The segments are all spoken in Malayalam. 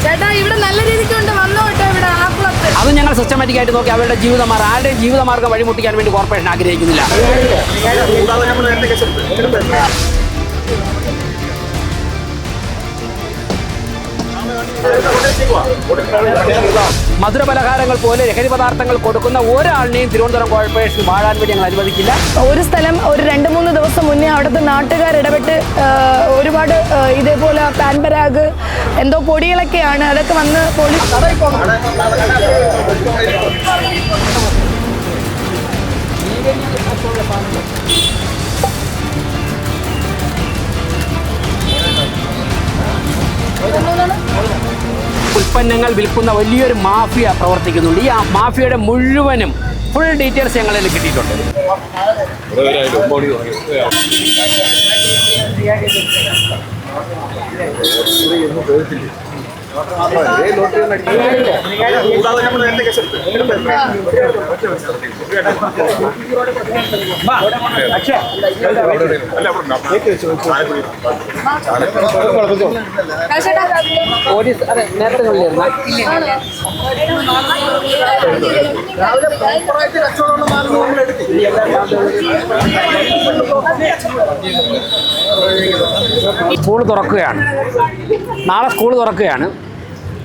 ചേട്ടാ ഇവിടെ നല്ല രീതിക്കുണ്ട് വന്നോട്ടെ ഇവിടെ ആക്കുളത്ത്. അത് ഞങ്ങൾ സിസ്റ്റമാറ്റിക് ആയിട്ട് നോക്കി അവരുടെ ജീവിതമാർഗ്ഗം ആരുടെയും ജീവിതമാർഗ്ഗം വഴിമുട്ടിക്കാൻ വേണ്ടി കോർപ്പറേഷൻ ആഗ്രഹിക്കുന്നില്ല. മധുരപലഹാരങ്ങൾ പോലെ ലഹരി പദാർത്ഥങ്ങൾ കൊടുക്കുന്ന ഒരാളിനെയും തിരുവനന്തപുരം കോർപ്പറേഷൻ വാഴാൻ വേണ്ടി ഞങ്ങൾ അനുവദിക്കില്ല. ഒരു സ്ഥലം ഒരു 2-3 ദിവസം മുന്നേ അവിടുത്തെ നാട്ടുകാർ ഇടപെട്ട് ഒരുപാട് ഇതേപോലെ പാൻപരാഗ് എന്തോ പൊടികളൊക്കെയാണ് അതൊക്കെ വന്ന് പോലീസ് ഉൽപ്പന്നങ്ങൾ വിൽക്കുന്ന വലിയൊരു മാഫിയ പ്രവർത്തിക്കുന്നുണ്ട്. ഈ മാഫിയയുടെ മുഴുവനും ഫുൾ ഡീറ്റെയിൽസ് ഞങ്ങളിൽ കിട്ടിയിട്ടുണ്ട്. സ്കൂൾ തുറക്കുകയാണ്, നാളെ സ്കൂൾ തുറക്കുകയാണ്.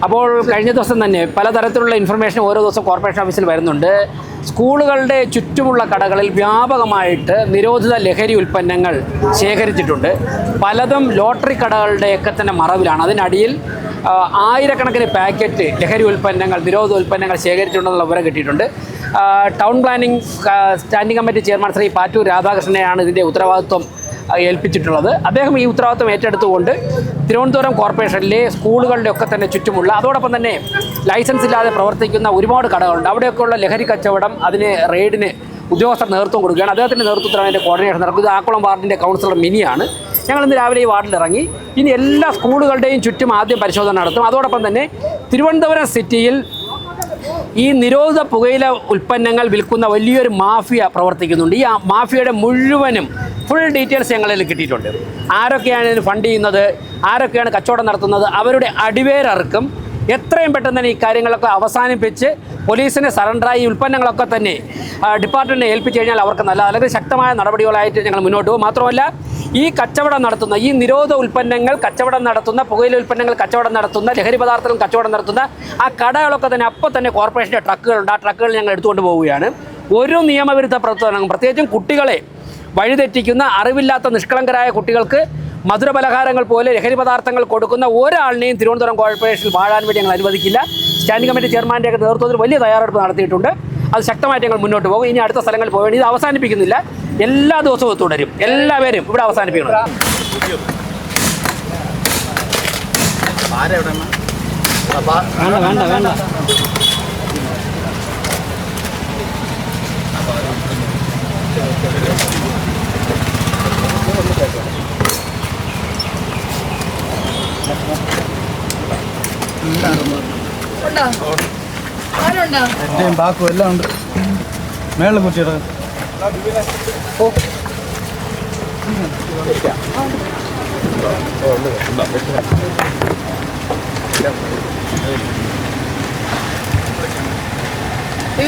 അപ്പോൾ കഴിഞ്ഞ ദിവസം തന്നെ പലതരത്തിലുള്ള ഇൻഫർമേഷൻ ഓരോ ദിവസം കോർപ്പറേഷൻ ഓഫീസിൽ വരുന്നുണ്ട്. സ്കൂളുകളുടെ ചുറ്റുമുള്ള കടകളിൽ വ്യാപകമായിട്ട് നിരോധിത ലഹരി ഉൽപ്പന്നങ്ങൾ ശേഖരിച്ചിട്ടുണ്ട്. പലതും ലോട്ടറി കടകളുടെയൊക്കെ തന്നെ മറവിലാണ്. അതിനടിയിൽ ആയിരക്കണക്കിന് പാക്കറ്റ് ലഹരി ഉൽപ്പന്നങ്ങൾ, നിരോധിത ഉൽപ്പന്നങ്ങൾ ശേഖരിച്ചിട്ടുണ്ടെന്നുള്ള വിവരം കിട്ടിയിട്ടുണ്ട്. Town planning standing committee chairman Shri Pattoor രാധാകൃഷ്ണനെയാണ് ഇതിൻ്റെ ഉത്തരവാദിത്വം ഏൽപ്പിച്ചിട്ടുള്ളത്. അദ്ദേഹം ഈ ഉത്തരവാദിത്വം ഏറ്റെടുത്തുകൊണ്ട് തിരുവനന്തപുരം കോർപ്പറേഷനിലെ സ്കൂളുകളുടെ ഒക്കെ തന്നെ ചുറ്റുമുള്ള, അതോടൊപ്പം തന്നെ ലൈസൻസ് ഇല്ലാതെ പ്രവർത്തിക്കുന്ന ഒരുപാട് കടകളുണ്ട്. അവിടെയൊക്കെയുള്ള ലഹരി കച്ചവടം അതിന് റെയ്ഡിന് ഉദ്യോഗസ്ഥർ നേതൃത്വം കൊടുക്കുകയാണ്. അദ്ദേഹത്തിൻ്റെ നേതൃത്വത്തിലാണ് അതിൻ്റെ കോർഡിനേഷൻ നടക്കുന്നത്. ഇത് ആക്കുളം വാർഡിൻ്റെ കൗൺസിലർ മിനിയാണ്. ഞങ്ങളിന്ന് രാവിലെ ഈ വാർഡിലിറങ്ങി ഇനി എല്ലാ സ്കൂളുകളുടെയും ചുറ്റും ആദ്യം പരിശോധന നടത്തും. അതോടൊപ്പം തന്നെ തിരുവനന്തപുരം സിറ്റിയിൽ ഈ നിരോധിത പുകയില ഉൽപ്പന്നങ്ങൾ വിൽക്കുന്ന വലിയൊരു മാഫിയ പ്രവർത്തിക്കുന്നുണ്ട്. ഈ മാഫിയയുടെ മുഴുവനും ഫുൾ ഡീറ്റെയിൽസ് ഞങ്ങളിൽ കിട്ടിയിട്ടുണ്ട്. ആരൊക്കെയാണ് ഇതിന് ഫണ്ട് ചെയ്യുന്നത്, ആരൊക്കെയാണ് കച്ചവടം നടത്തുന്നത്, അവരുടെ അടിവേരർക്കും എത്രയും പെട്ടെന്ന് തന്നെ ഈ കാര്യങ്ങളൊക്കെ അവസാനിപ്പിച്ച് പോലീസിന് സറണ്ടറായി ഉൽപ്പന്നങ്ങളൊക്കെ തന്നെ ഡിപ്പാർട്ട്മെൻറ്റിനെ ഏൽപ്പിച്ചു കഴിഞ്ഞാൽ അവർക്ക് നല്ല അല്ലെങ്കിൽ ശക്തമായ നടപടികളായിട്ട് ഞങ്ങൾ മുന്നോട്ട് പോകും. മാത്രമല്ല ഈ കച്ചവടം നടത്തുന്ന, ഈ നിരോധ ഉൽപ്പന്നങ്ങൾ കച്ചവടം നടത്തുന്ന, പുകയില ഉൽപ്പന്നങ്ങൾ കച്ചവടം നടത്തുന്ന, ലഹരി പദാർത്ഥങ്ങൾ കച്ചവടം നടത്തുന്ന ആ കടകളൊക്കെ തന്നെ അപ്പോൾ തന്നെ കോർപ്പറേഷൻ്റെ ട്രക്കുകളുണ്ട്. ആ ട്രക്കുകൾ ഞങ്ങൾ എടുത്തുകൊണ്ട് പോവുകയാണ്. ഒരു നിയമവിരുദ്ധ പ്രവർത്തനം, പ്രത്യേകിച്ചും കുട്ടികളെ വഴിതെറ്റിക്കുന്ന, അറിവില്ലാത്ത നിഷ്കളങ്കരായ കുട്ടികൾക്ക് മധുരപലഹാരങ്ങൾ പോലെ ലഹരി പദാർത്ഥങ്ങൾ കൊടുക്കുന്ന ഒരാളിനെയും തിരുവനന്തപുരം കോർപ്പറേഷനിൽ വാഴാൻ വേണ്ടി ഞങ്ങൾ അനുവദിക്കില്ല. സ്റ്റാൻഡിംഗ് കമ്മിറ്റി ചെയർമാൻ്റെയൊക്കെ നേതൃത്വത്തിൽ വലിയ തയ്യാറെടുപ്പ് നടത്തിയിട്ടുണ്ട്. അത് ശക്തമായിട്ട് ഞങ്ങൾ മുന്നോട്ട് പോകും. ഇനി അടുത്ത സ്ഥലങ്ങളിൽ പോകേണ്ടി ഇത് അവസാനിപ്പിക്കുന്നില്ല, എല്ലാ ദിവസവും തുടരും. എല്ലാവരും ഇവിടെ അവസാനിപ്പിക്കണം. വേണ്ട വേണ്ട എന്റെയും ബാക്കും എല്ലാം ഉണ്ട്. മേളിൽ കുറ്റിയിട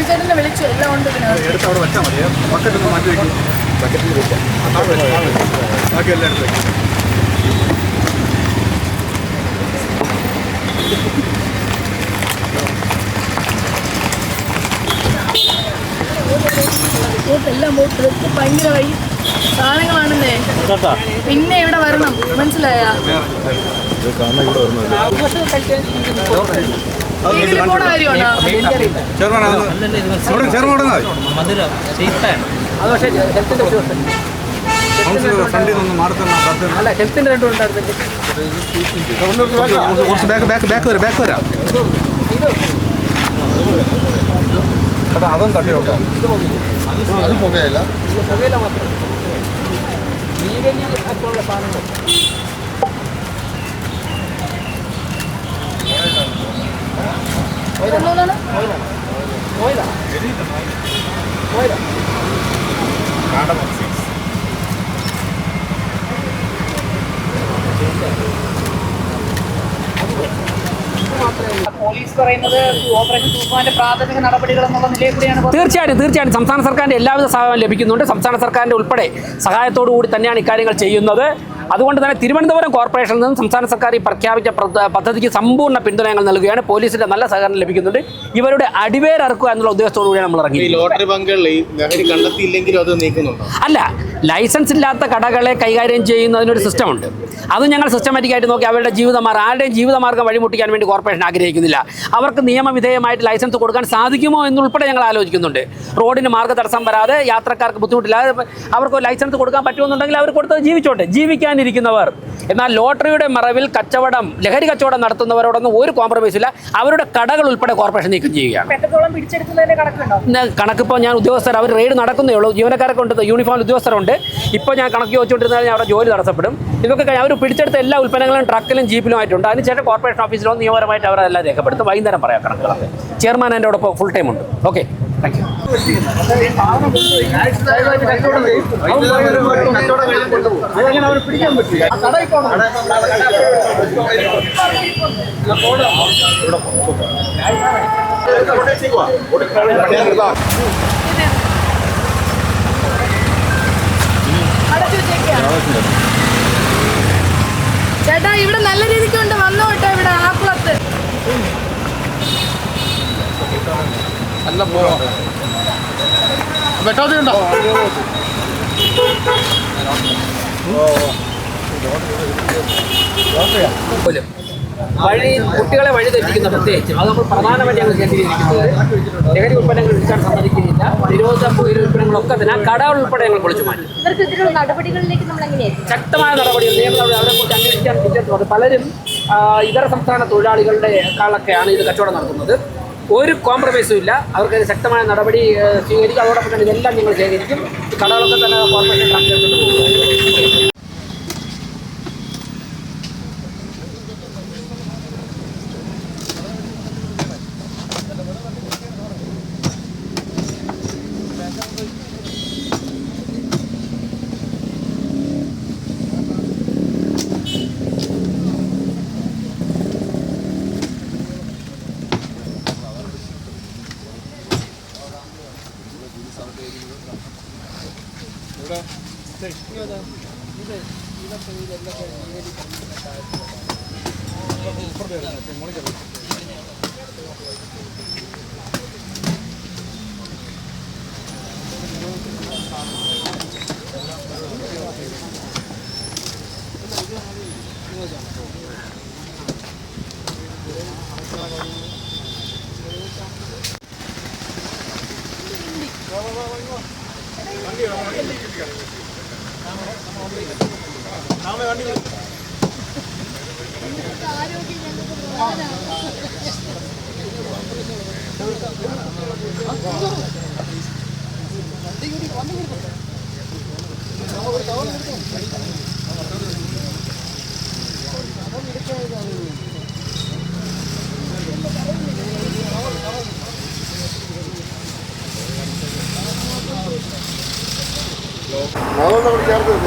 ചേട്ടനെ വിളിച്ചു എല്ലാം ഉണ്ട്. എടുത്ത് അവിടെ വെച്ചാൽ മതി. ബക്കറ്റ് മാറ്റി വയ്ക്കും. ബക്കറ്റിൽ വെച്ചാൽ ബാക്കി എല്ലാം എടുത്ത് വയ്ക്കും. എല്ലാം പോയിട്ട് ഭയങ്കരമായി സാധനങ്ങളാണെന്നേ. പിന്നെ ഇവിടെ വരണം, മനസ്സിലായ പോണ കാര്യമാണോ? അല്ല, ഹെൽത്തിൻ്റെ രണ്ടും ഉണ്ടായിരുന്നു. ബാക്ക് വരാം. അതും തട്ടി നോക്കാം. അത് പുകയില്ല, പുകയില മാത്രം. ലീഗലി ആയിട്ടുള്ള സാധനങ്ങൾ പോലീസ് പറയുന്നത് ഓപ്പറേഷൻ തൂഫാന്റെ പ്രാഥമിക നടപടികൾ എന്നുള്ള നിലയിൽ കൂടിയാണ് തീർച്ചയായും സംസ്ഥാന സർക്കാരിൻ്റെ എല്ലാവിധ സഹായവും ലഭിക്കുന്നുണ്ട്. സംസ്ഥാന സർക്കാരിൻ്റെ ഉൾപ്പെടെ സഹായത്തോടു കൂടി തന്നെയാണ് ഇക്കാര്യങ്ങൾ ചെയ്യുന്നത്. അതുകൊണ്ട് തന്നെ തിരുവനന്തപുരം കോർപ്പറേഷനിൽ നിന്നും സംസ്ഥാന സർക്കാർ ഈ പ്രഖ്യാപിച്ച പദ്ധതിക്ക് സമ്പൂർണ്ണ പിന്തുണ ഞങ്ങൾ നൽകുകയാണ്. പോലീസിന്റെ നല്ല സഹകരണം ലഭിക്കുന്നുണ്ട്. ഇവരുടെ അടിവേരറുക്കുക എന്നുള്ള ഉദ്ദേശത്തോടു കൂടിയാണ് നമ്മൾ ഇറങ്ങി. ലോട്ടറി ബങ്കുകളിൽ ലഹരി കണ്ടെത്തിയില്ലെങ്കിലും അത് നീക്കുന്നുണ്ടോ? അല്ല, ലൈസൻസ് ഇല്ലാത്ത കടകളെ കൈകാര്യം ചെയ്യുന്നതിനൊരു സിസ്റ്റമുണ്ട്. അത് ഞങ്ങൾ സിസ്റ്റമാറ്റിക്കായിട്ട് നോക്കി അവരുടെ ആരുടെയും ജീവിതമാർഗ്ഗം വഴിമുട്ടിക്കാൻ വേണ്ടി കോർപ്പറേഷൻ ആഗ്രഹിക്കുന്നില്ല. അവർക്ക് നിയമവിധേയമായിട്ട് ലൈസൻസ് കൊടുക്കാൻ സാധിക്കുമോ എന്നുൾപ്പെടെ ഞങ്ങൾ ആലോചിക്കുന്നുണ്ട്. റോഡിന് മാർഗ്ഗ തടസ്സം വരാതെ യാത്രക്കാർക്ക് ബുദ്ധിമുട്ടില്ലാതെ അവർക്ക് ലൈസൻസ് കൊടുക്കാൻ പറ്റുമെന്നുണ്ടെങ്കിൽ അവർ കൊടുത്തത് ജീവിച്ചോട്ടെ, ജീവിക്കാനിരിക്കുന്നവർ. എന്നാൽ ലോട്ടറിയുടെ മറവിൽ ലഹരി കച്ചവടം നടത്തുന്നവരോടൊന്നും ഒരു കോംപ്രമൈസും ഇല്ല. അവരുടെ കടകൾ ഉൾപ്പെടെ കോർപ്പറേഷൻ നീക്കം ചെയ്യുകയാണ്. കണക്കിപ്പോൾ ഞാൻ അവർ റെയ്ഡ് നടക്കുന്നേ ഉള്ളൂ. ജീവനക്കാരൊക്കെ ഉണ്ട്, യൂണിഫോം ഉദ്യോഗസ്ഥരുണ്ട്. ഇപ്പോൾ ഞാൻ കണക്ക് ചോദിച്ചുകൊണ്ടിരുന്നാൽ അവിടെ ജോലി തടസ്സപ്പെടും. ഇതൊക്കെ അവർ പിടിച്ചെടുത്ത എല്ലാ ഉൽപ്പന്നങ്ങളും ട്രക്കിലും ജീപ്പിലുമായിട്ടുണ്ട്. അതിനുശേഷം കോർപ്പറേഷൻ ഓഫീസിലോ നിയമപരമായിട്ട് അവരെല്ലാം രേഖപ്പെടുത്തും. വൈകുന്നേരം പറയാം കണക്കുകളൊക്കെ. ചെയർമാൻ എൻ്റെ ഒപ്പം ഫുൾ ടൈം ഉണ്ട്. Okay, thank you. ചേട്ടാ ഇവിടെ നല്ല രീതിക്ക് ഉണ്ട്, വന്നോ കേട്ടോ. ഇവിടെ ആക്കുളത്ത് നല്ല വെട്ടാതെയുണ്ടോ? കുട്ടികളെ വഴി തെറ്റിക്കുന്ന പ്രത്യേകിച്ചും അത് നമ്മൾ പ്രധാനമായിട്ട് ഞങ്ങൾ കേന്ദ്രീകരിക്കുന്നത് ലഹരി ഉൽപ്പന്നങ്ങൾ വിൽക്കാൻ സമ്മതിക്കുന്നില്ല. നിരോധിത പുതിയ ഉൽപ്പന്നങ്ങളൊക്കെ തന്നെ കടകൾ ഉൾപ്പെടെ ഞങ്ങൾ പൊളിച്ചു മാറ്റി. ശക്തമായ നടപടികൾ അവരെ കുറിച്ച് അന്വേഷിക്കാൻ വിദ്യാർത്ഥികൾ പലരും ഇതര സംസ്ഥാന തൊഴിലാളികളുടെ കാളൊക്കെയാണ് ഇത് കച്ചവടം നടത്തുന്നത്. ഒരു കോംപ്രമൈസും ഇല്ല. അവർക്ക് ശക്തമായ നടപടി സ്വീകരിക്കും. അതോടൊപ്പം തന്നെ ഇതെല്ലാം ഞങ്ങൾ ശേഖരിക്കും. കടകളൊക്കെ തന്നെ കോർപ്പറേഷൻ ട്രാൻസ്ഫർ.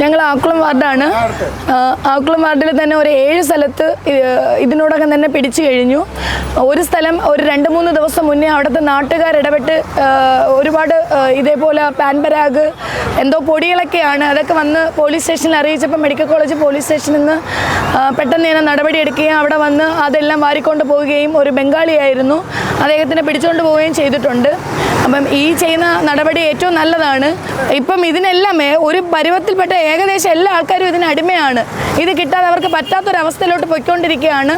ഞങ്ങൾ ആക്കുളം വാർഡാണ്. ആക്കുളം വാർഡിൽ തന്നെ ഒരു 7 സ്ഥലത്ത് ഇതിനോടകം തന്നെ പിടിച്ചു കഴിഞ്ഞു. ഒരു സ്ഥലം ഒരു 2-3 ദിവസം മുന്നേ അവിടുത്തെ നാട്ടുകാർ ഇടപെട്ട് ഒരുപാട് ഇതേപോലെ പാൻപരാഗ് എന്തോ പൊടികളൊക്കെയാണ് അതൊക്കെ വന്ന് പോലീസ് സ്റ്റേഷനിൽ അറിയിച്ചപ്പോൾ മെഡിക്കൽ കോളേജ് പോലീസ് സ്റ്റേഷനിൽ നിന്ന് പെട്ടെന്ന് തന്നെ നടപടിയെടുക്കുകയും അവിടെ വന്ന് അതെല്ലാം വാരിക്കൊണ്ട് പോവുകയും ഒരു ബംഗാളിയായിരുന്നു അദ്ദേഹത്തിനെ പിടിച്ചുകൊണ്ട് പോവുകയും ചെയ്തിട്ടുണ്ട്. അപ്പം ഈ ചെയ്യുന്ന നടപടി ഏറ്റവും നല്ലതാണ്. ഇപ്പം ഇതിനെല്ലാം ഒരു പരുവത്തിൽപ്പെട്ട ഏകദേശം എല്ലാ ആൾക്കാരും ഇതിന് അടിമയാണ്. ഇത് കിട്ടാതെ അവർക്ക് പറ്റാത്തൊരവസ്ഥയിലോട്ട് പോയിക്കൊണ്ടിരിക്കുകയാണ്.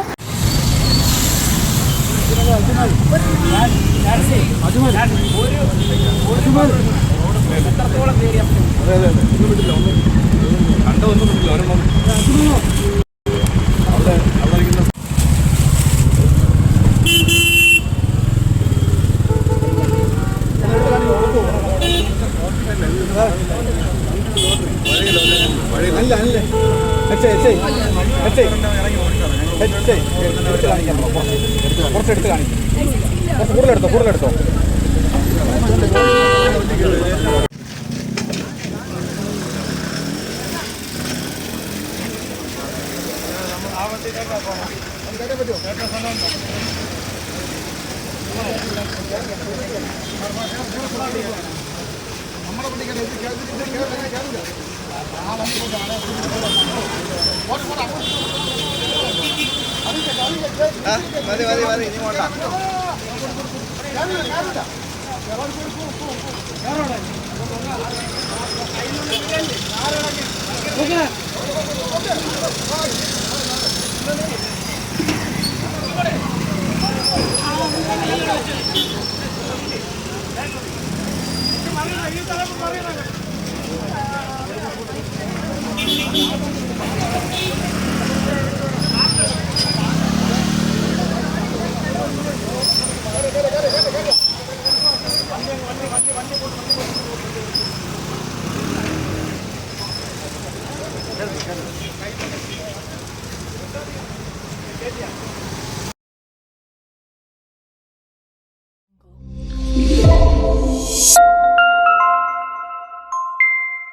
കുറച്ചെടുത്ത് കാണിക്കും. കൂടുതലെടുത്തോ. മതി മതി മതി ഇനി വേണ്ട ഈ